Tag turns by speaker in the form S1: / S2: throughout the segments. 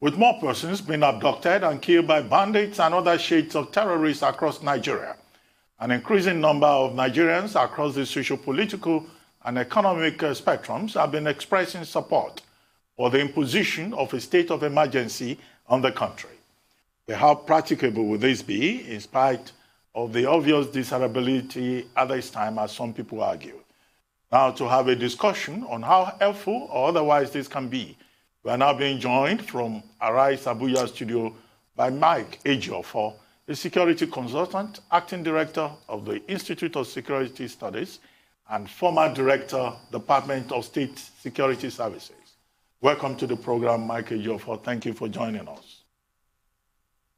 S1: with more persons being abducted and killed by bandits and other shades of terrorists across Nigeria. An increasing number of Nigerians across the socio-political and economic spectrums have been expressing support for the imposition of a state of emergency on the country. But how practicable will this be, in spite of the obvious desirability at this time, as some people argue? Now, to have a discussion on how helpful or otherwise this can be, we are now being joined from Arise Abuja studio by Mike Ejiofor, a security consultant, acting director of the Institute of Security Studies, and former director, Department of State Security Services. Welcome to the program, Mike Ejiofor. Thank you for joining us.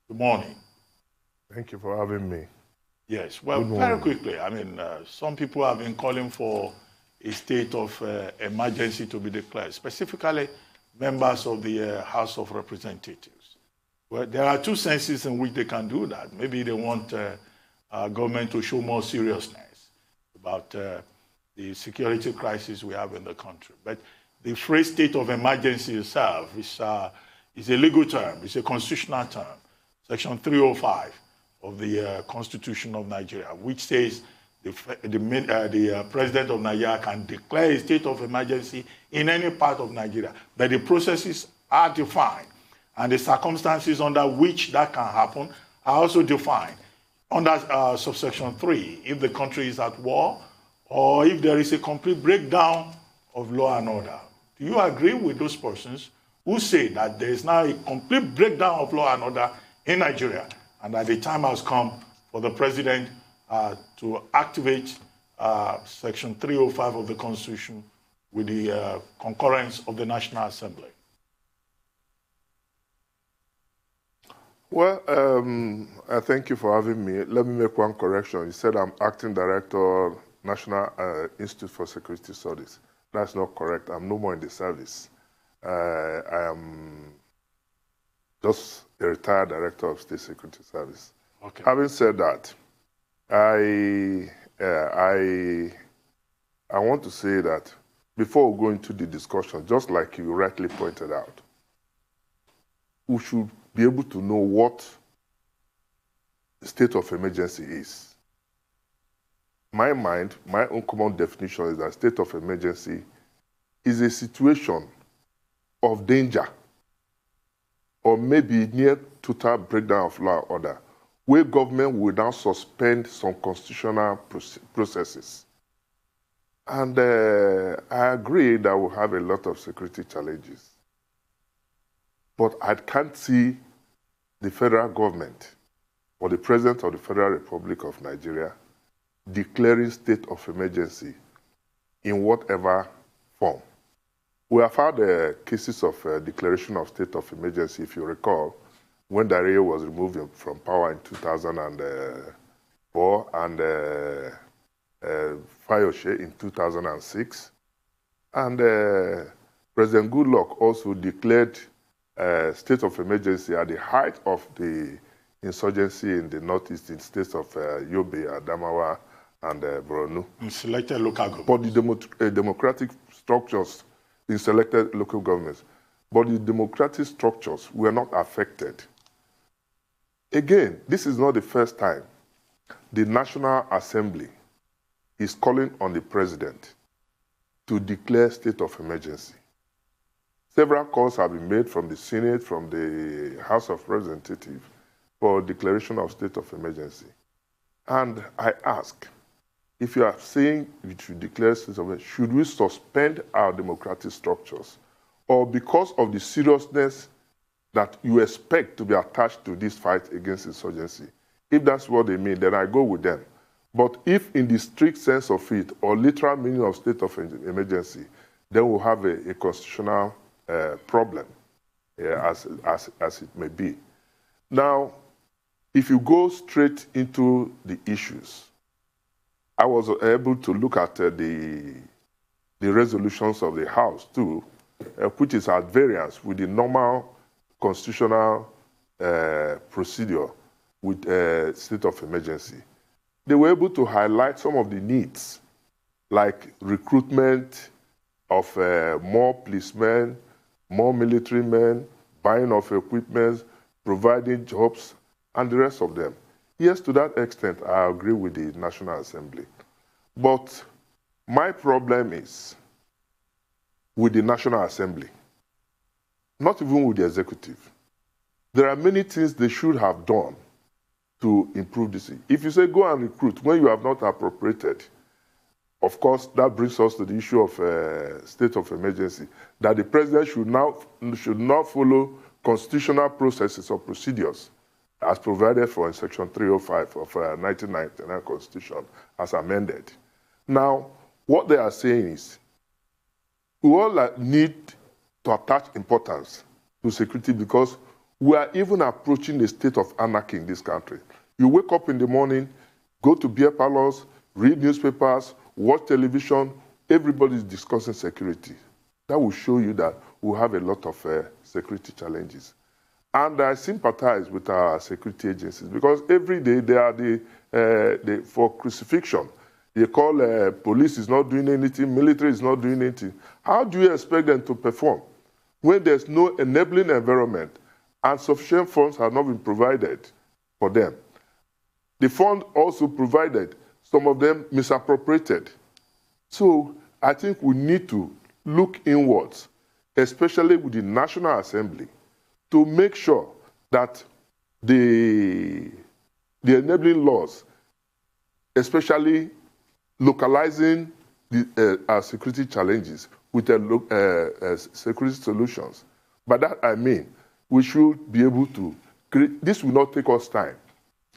S1: Good morning.
S2: Thank you for having me.
S1: Yes, well, very quickly, I mean, some people have been calling for a state of emergency to be declared, specifically members of the House of Representatives. Well, there are two senses in which they can do that. Maybe they want government to show more seriousness about the security crisis we have in the country. But the phrase state of emergency itself is a legal term, it's a constitutional term, Section 305 of the Constitution of Nigeria, which says the President of Nigeria can declare a state of emergency in any part of Nigeria, but the processes are defined, and the circumstances under which that can happen are also defined. Under subsection 3, if the country is at war, or if there is a complete breakdown of law and order. Do you agree with those persons who say that there is now a complete breakdown of law and order in Nigeria, and that the time has come for the President to activate Section 305 of the Constitution with the concurrence of the National Assembly?
S2: Well, I thank you for having me. Let me make one correction. You said I'm acting director, National Institute for Security Studies. That's not correct. I'm no more in the service. I am just a retired director of State Security Service. Okay. Having said that, I want to say that before we go into the discussion, just like you rightly pointed out, we should be able to know what the state of emergency is. My mind, my own common definition is that state of emergency is a situation of danger or maybe near total breakdown of law and order, where government will now suspend some constitutional processes. And I agree that we'll have a lot of security challenges. But I can't see the federal government or the President of the Federal Republic of Nigeria declaring state of emergency in whatever form. We have had cases of declaration of state of emergency, if you recall, when Dario was removed from power in 2004 and Fayose in 2006. And President Goodluck also declared state of emergency at the height of the insurgency in the northeast in states of Yobe, Adamawa, and Borno.
S1: In selected local governments.
S2: But the democratic structures in selected local governments. But the democratic structures were not affected. Again, this is not the first time the National Assembly is calling on the President to declare state of emergency. Several calls have been made from the Senate, from the House of Representatives for declaration of state of emergency. And I ask, if you are saying we should declare state of emergency, should we suspend our democratic structures? Or because of the seriousness that you expect to be attached to this fight against insurgency? If that's what they mean, then I go with them. But if in the strict sense of it, or literal meaning of state of emergency, then we'll have a constitutional problem, as it may be. Now, if you go straight into the issues, I was able to look at the resolutions of the House too, which is at variance with the normal constitutional procedure with state of emergency. They were able to highlight some of the needs, like recruitment of more policemen, more military men, buying of equipment, providing jobs, and the rest of them. Yes, to that extent, I agree with the National Assembly. But my problem is with the National Assembly, not even with the executive. There are many things they should have done to improve this. If you say go and recruit when you have not appropriated, of course, that brings us to the issue of state of emergency, that the president should not follow constitutional processes or procedures as provided for in Section 305 of 1999 Constitution as amended. Now, what they are saying is, we all need to attach importance to security because we are even approaching a state of anarchy in this country. You wake up in the morning, go to beer parlors, read newspapers, watch television, everybody is discussing security. That will show you that we have a lot of security challenges. And I sympathize with our security agencies because every day they are for crucifixion. They call police is not doing anything, military is not doing anything. How do you expect them to perform when there's no enabling environment and sufficient funds have not been provided for them? The fund also provided, some of them misappropriated. So I think we need to look inwards, especially with the National Assembly, to make sure that the enabling laws, especially localizing our security challenges with security solutions. By that I mean, we should be able to create, this will not take us time,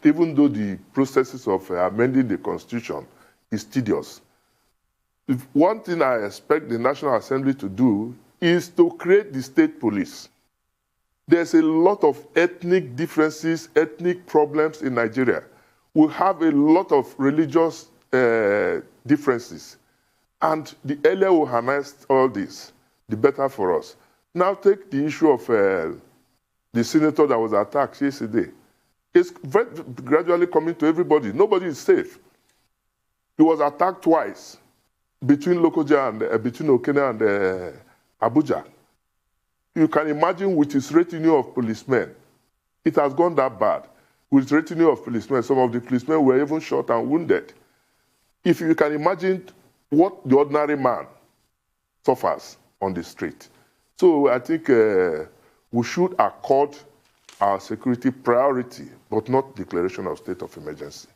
S2: even though the processes of amending the Constitution is tedious. One thing I expect the National Assembly to do is to create the state police. There's a lot of ethnic differences, ethnic problems in Nigeria. We have a lot of religious differences. And the earlier we harness all this, the better for us. Now take the issue of the senator that was attacked yesterday. It's gradually coming to everybody. Nobody is safe. He was attacked twice between Lokoja and between Okene and Abuja. You can imagine with his retinue of policemen, it has gone that bad. With retinue of policemen, some of the policemen were even shot and wounded. If you can imagine what the ordinary man suffers on the street. So I think we should accord our security priority, but not declaration of state of emergency.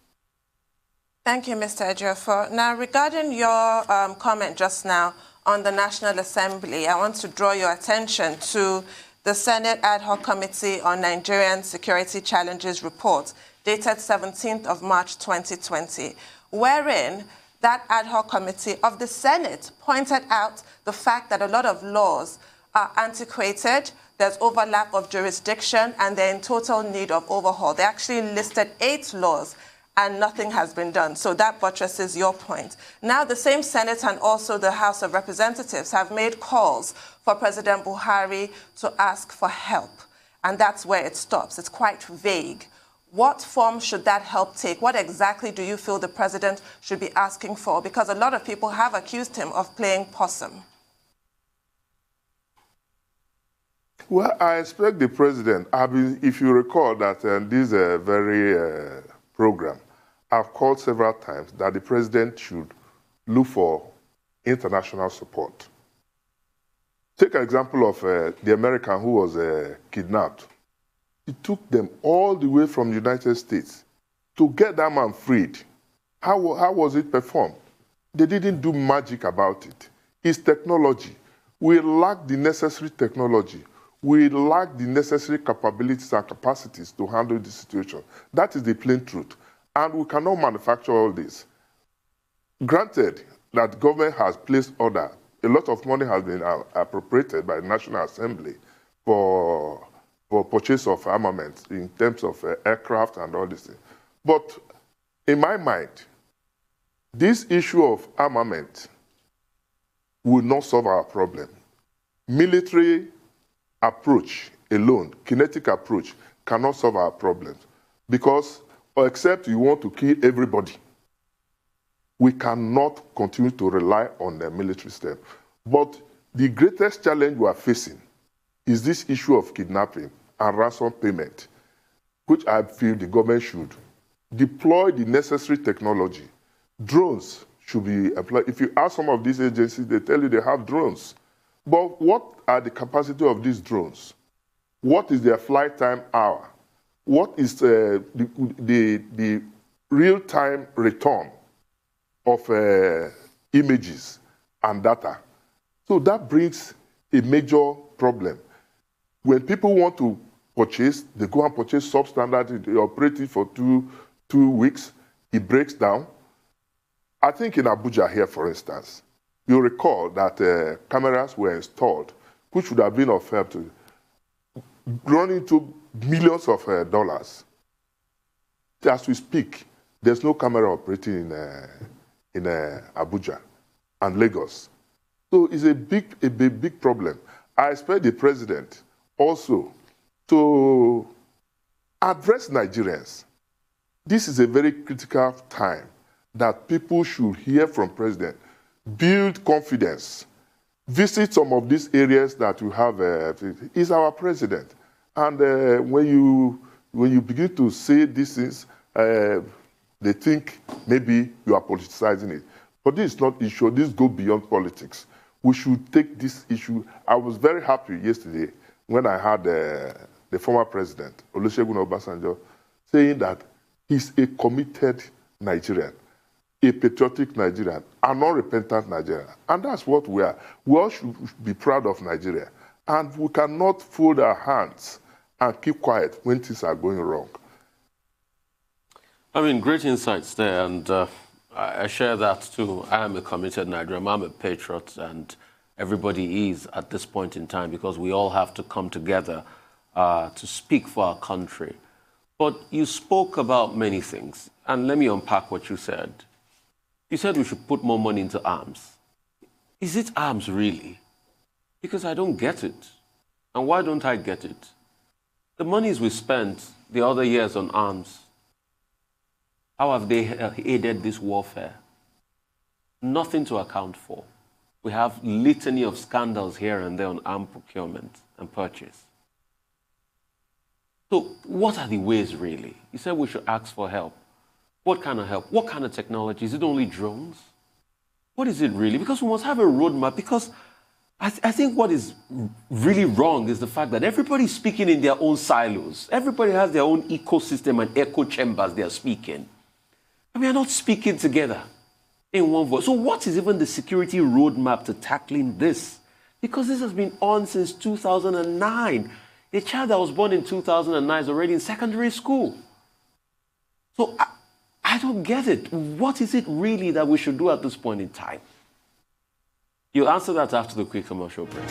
S3: Thank you, Mr. Ejiofor. Now, regarding your comment just now on the National Assembly, I want to draw your attention to the Senate Ad Hoc Committee on Nigerian Security Challenges report, dated 17th of March 2020, wherein that ad hoc committee of the Senate pointed out the fact that a lot of laws are antiquated, there's overlap of jurisdiction, and they're in total need of overhaul. They actually listed 8 laws, and nothing has been done. So that buttresses your point. Now, the same Senate and also the House of Representatives have made calls for President Buhari to ask for help. And that's where it stops. It's quite vague. What form should that help take? What exactly do you feel the president should be asking for? Because a lot of people have accused him of playing possum.
S2: Well, I expect the president, if you recall that this very program, I've called several times that the president should look for international support. Take an example of the American who was kidnapped. It took them all the way from the United States to get that man freed. How was it performed? They didn't do magic about it. It's technology. We lack the necessary technology. We lack the necessary capabilities and capacities to handle the situation. That is the plain truth. And we cannot manufacture all this. Granted that government has placed order, a lot of money has been appropriated by the National Assembly for purchase of armaments in terms of aircraft and all this thing. But in my mind, this issue of armament will not solve our problem. Military approach alone, kinetic approach, cannot solve our problems because, except you want to kill everybody, we cannot continue to rely on the military step. But the greatest challenge we are facing is this issue of kidnapping and ransom payment, which I feel the government should deploy the necessary technology. Drones should be applied. If you ask some of these agencies, they tell you they have drones. But what are the capacity of these drones? What is their flight time hour? What is the real-time return of images and data? So that brings a major problem. When people want to purchase, they go and purchase substandard, they operate it for two weeks, it breaks down. I think in Abuja here, for instance, you'll recall that cameras were installed, which would have been of help to run into millions of dollars. As we speak, there's no camera operating in Abuja and Lagos. So it's a big problem. I expect the president also to address Nigerians. This is a very critical time that people should hear from president, build confidence, visit some of these areas that we have. He's our president. And when you begin to say these things, they think maybe you are politicizing it. But this is not issue. This goes beyond politics. We should take this issue. I was very happy yesterday when I heard the former president, Olusegun Obasanjo, saying that he's a committed Nigerian, a patriotic Nigerian, an unrepentant Nigerian. And that's what we are. We all should be proud of Nigeria. And we cannot fold our hands and keep quiet when things are going wrong.
S4: I mean, great insights there, and I share that too. I am a committed Nigerian, I'm a patriot, and everybody is at this point in time, because we all have to come together to speak for our country. But you spoke about many things, and let me unpack what you said. You said we should put more money into arms. Is it arms, really? Because I don't get it. And why don't I get it? The monies we spent the other years on arms, how have they aided this warfare? Nothing to account for. We have litany of scandals here and there on arms procurement and purchase. So what are the ways, really? You said we should ask for help. What kind of help? What kind of technology? Is it only drones? What is it really? Because we must have a roadmap, because I think what is really wrong is the fact that everybody's speaking in their own silos. Everybody has their own ecosystem and echo chambers they are speaking. And we are not speaking together in one voice. So what is even the security roadmap to tackling this? Because this has been on since 2009. A child that was born in 2009 is already in secondary school. So I don't get it. What is it really that we should do at this point in time? You'll answer that after the quick commercial break.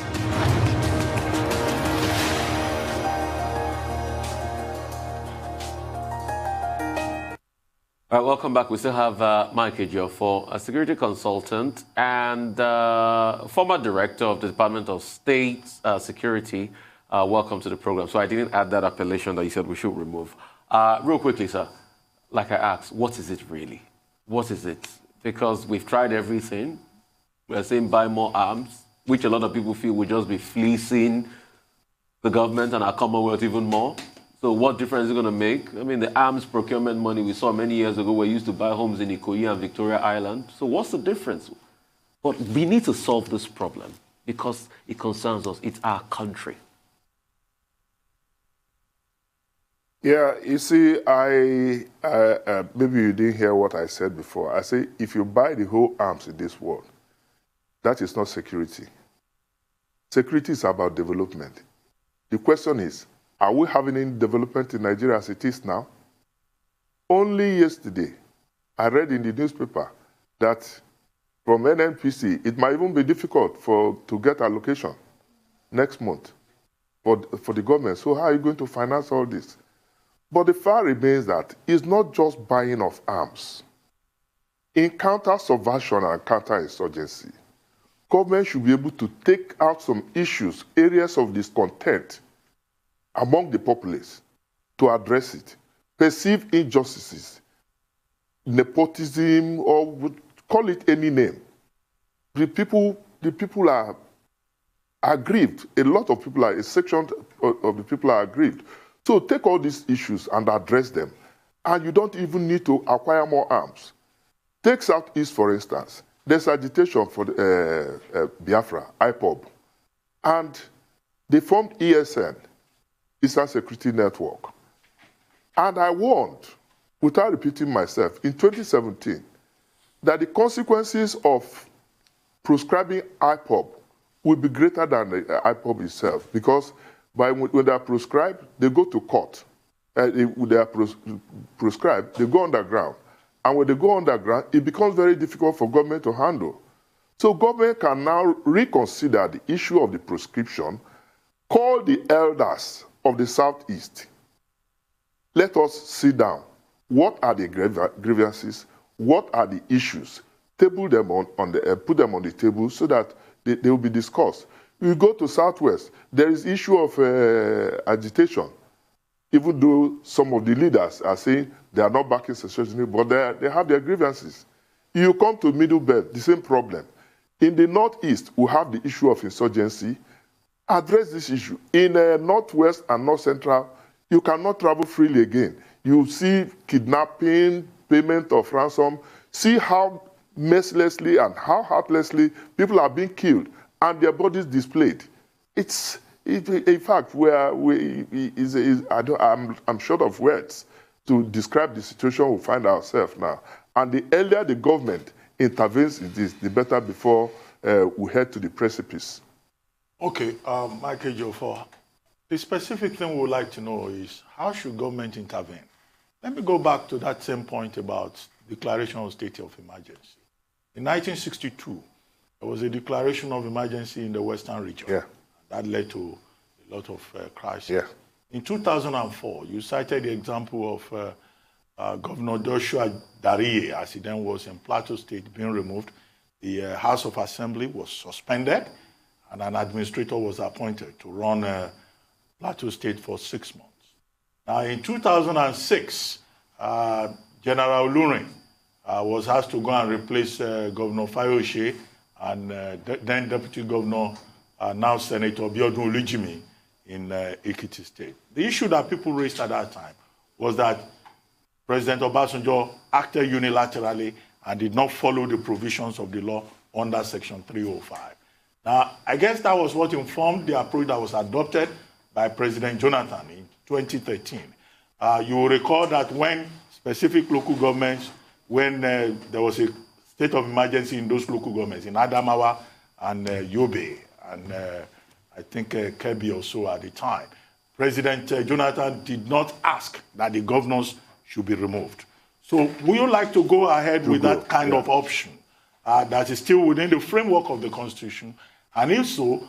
S4: All right, welcome back. We still have Mike Ejiofor, a security consultant and former director of the Department of State Security. Welcome to the program. So I didn't add that appellation that you said we should remove. Real quickly, sir, like I asked, what is it really? What is it? Because we've tried everything. We're saying buy more arms, which a lot of people feel will just be fleecing the government and our Commonwealth even more. So what difference is it going to make? I mean, the arms procurement money we saw many years ago were used to buy homes in Ikoyi and Victoria Island. So what's the difference? But we need to solve this problem because it concerns us. It's our country.
S2: Yeah, you see, maybe you didn't hear what I said before. I say, if you buy the whole arms in this world, that is not security. Security is about development. The question is, are we having any development in Nigeria as it is now? Only yesterday, I read in the newspaper that from NNPC, it might even be difficult to get allocation next month for the government. So how are you going to finance all this? But the fact remains that it's not just buying of arms. In counter-subversion and counter-insurgency, government should be able to take out some issues, areas of discontent among the populace to address it. Perceived injustices, nepotism, or call it any name. The people are aggrieved. A lot of people a section of the people are aggrieved. So take all these issues and address them. And you don't even need to acquire more arms. Take Southeast, for instance. There's agitation for Biafra, IPOB. And they formed ESN, Eastern Security Network. And I warned, without repeating myself, in 2017, that the consequences of proscribing IPOB will be greater than the IPOB itself, because when they are proscribed, they go to court. When they are proscribed, they go underground. And when they go underground, it becomes very difficult for government to handle. So government can now reconsider the issue of the proscription, call the elders of the Southeast. Let us sit down. What are the grievances? What are the issues? Table them put them on the table so that they will be discussed. You go to Southwest, there is issue of agitation, even though some of the leaders are saying they are not backing secessionism, but they have their grievances. You come to Middle Belt, the same problem. In the Northeast, we have the issue of insurgency. Address this issue. In Northwest and North Central, you cannot travel freely again. You see kidnapping, payment of ransom. See how mercilessly and how heartlessly people are being killed and their bodies displayed. In fact, I'm short of words to describe the situation we find ourselves now. And the earlier the government intervenes in this, the better before we head to the precipice. Okay,
S1: Mike Ejiofor, the specific thing we would like to know is how should government intervene? Let me go back to that same point about declaration of state of emergency. In 1962, there was a declaration of emergency in the Western region.
S2: Yeah.
S1: That led to a lot of crises.
S2: Yeah.
S1: In 2004, you cited the example of Governor Joshua Dariye, as he then was in Plateau State, being removed. The House of Assembly was suspended, and an administrator was appointed to run Plateau State for 6 months. Now, in 2006, General Olurin was asked to go and replace Governor Fayose and then Deputy Governor, now Senator Biodun Olujimi in Ekiti State. The issue that people raised at that time was that President Obasanjo acted unilaterally and did not follow the provisions of the law under Section 305. Now, I guess that was what informed the approach that was adopted by President Jonathan in 2013. You will recall that when specific local governments, when there was a state of emergency in those local governments, in Adamawa and Yobe, and I think Kebbi also at the time, President Jonathan did not ask that the governors should be removed. So would you like to go ahead with that kind of option that is still within the framework of the Constitution? And if so,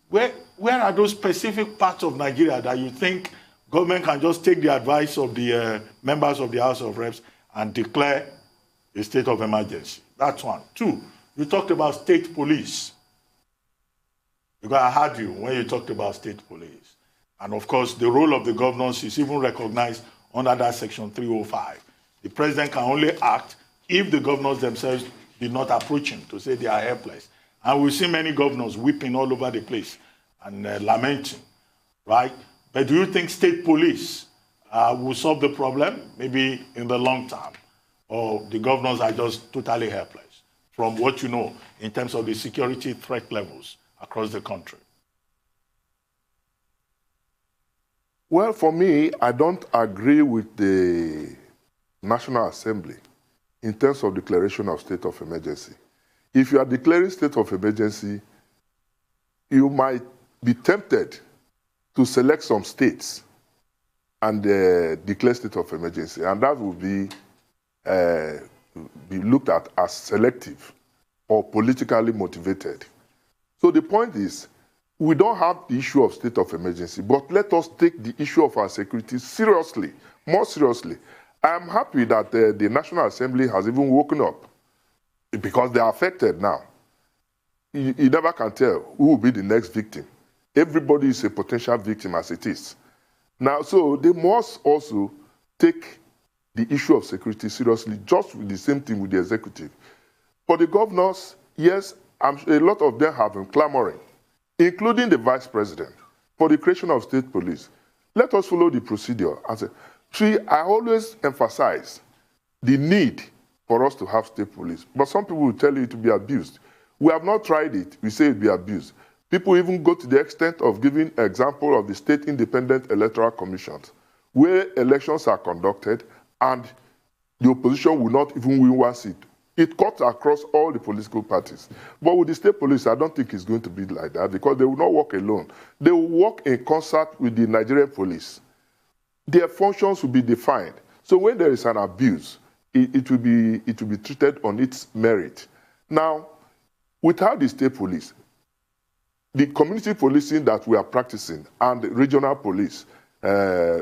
S1: where are those specific parts of Nigeria that you think government can just take the advice of the members of the House of Reps and declare a state of emergency? That's one. Two, you talked about state police. Because I heard you when you talked about state police. And of course, the role of the governors is even recognized under that Section 305. The president can only act if the governors themselves did not approach him to say they are helpless. And we see many governors weeping all over the place and lamenting, right? But do you think state police will solve the problem, maybe in the long term? Or the governors are just totally helpless from what you know in terms of the security threat levels across the country?
S2: Well, for me, I don't agree with the National Assembly in terms of declaration of state of emergency. If you are declaring state of emergency, you might be tempted to select some states and declare state of emergency, and that will be looked at as selective or politically motivated. So the point is, we don't have the issue of state of emergency, but let us take the issue of our security seriously, more seriously. I am happy that the National Assembly has even woken up because they are affected now. You never can tell who will be the next victim. Everybody is a potential victim as it is. Now, so they must also take the issue of security seriously, just with the same thing with the executive. For the governors, yes, a lot of them have been clamoring including the vice president, for the creation of state police. Let us follow the procedure. I always emphasize the need for us to have state police. But some people will tell you it will be abused. We have not tried it. We say it will be abused. People even go to the extent of giving an example of the state independent electoral commissions, where elections are conducted and the opposition will not even win one seat. It cuts across all the political parties. But with the state police, I don't think it's going to be like that, because they will not work alone. They will work in concert with the Nigerian police. Their functions will be defined. So when there is an abuse, it will be treated on its merit. Now, without the state police, the community policing that we are practicing and the regional police,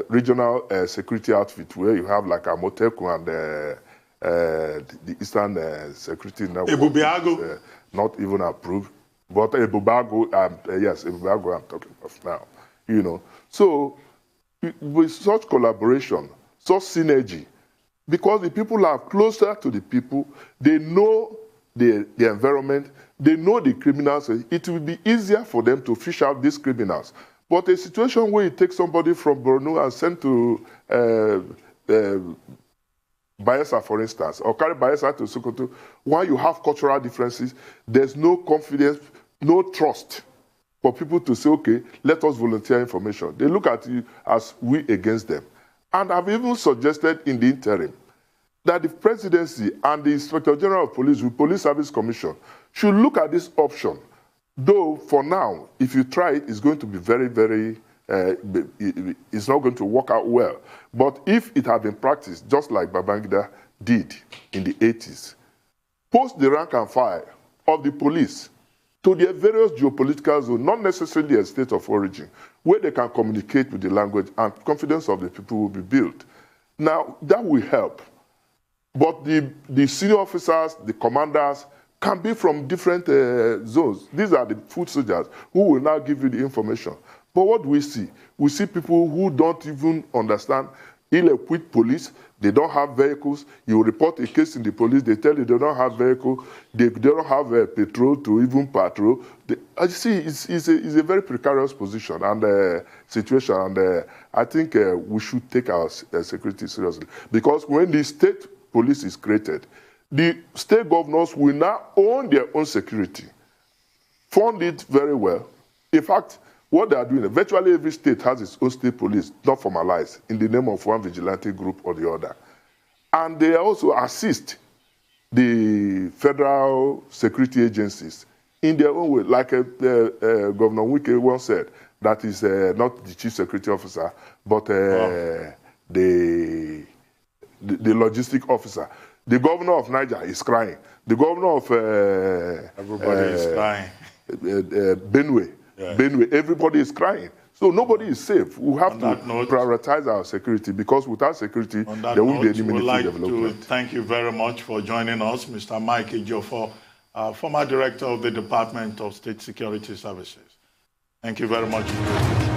S2: regional security outfit, where you have like Amoteku and the Eastern Security Network, not even approved, but Ebubago, yes, Ebubago I'm talking of now, you know. So with such collaboration, such synergy, because the people are closer to the people, they know the environment, they know the criminals, it will be easier for them to fish out these criminals. But a situation where you take somebody from Borno and send to Bayelsa, for instance, or carry Bayelsa to Sokoto, while you have cultural differences, there's no confidence, no trust for people to say, okay, let us volunteer information. They look at you as we against them. And I've even suggested in the interim that the presidency and the Inspector General of Police with Police Service Commission should look at this option. Though, for now, if you try it, it's going to be very, very, it's not going to work out well. But if it had been practiced, just like Babangida did in the 80s, post the rank and file of the police to their various geopolitical zones, not necessarily a state of origin, where they can communicate with the language and confidence of the people will be built. Now, that will help. But the senior officers, the commanders, can be from different zones. These are the foot soldiers who will now give you the information. But what do we see? We see people who don't even understand ill-equipped police. They don't have vehicles. You report a case in the police, they tell you they don't have vehicle. They don't have a petrol to even patrol. You see, it's a very precarious position and situation. And I think we should take our security seriously. Because when the state police is created, the state governors will now own their own security, fund it very well. In fact, what they are doing, virtually every state has its own state police, not formalized, in the name of one vigilante group or the other. And they also assist the federal security agencies in their own way. Like Governor Wike once said, that is not the chief security officer, but the logistic officer. The governor of Niger is crying. The governor of
S1: everybody is crying.
S2: Benue, yeah. Benue, everybody is crying. So nobody is safe. We have to prioritize our security, because without security, there won't be any meaningful development.
S1: We'd like to thank you very much for joining us, Mr. Mike Ejiofor, former director of the Department of State Security Services. Thank you very much.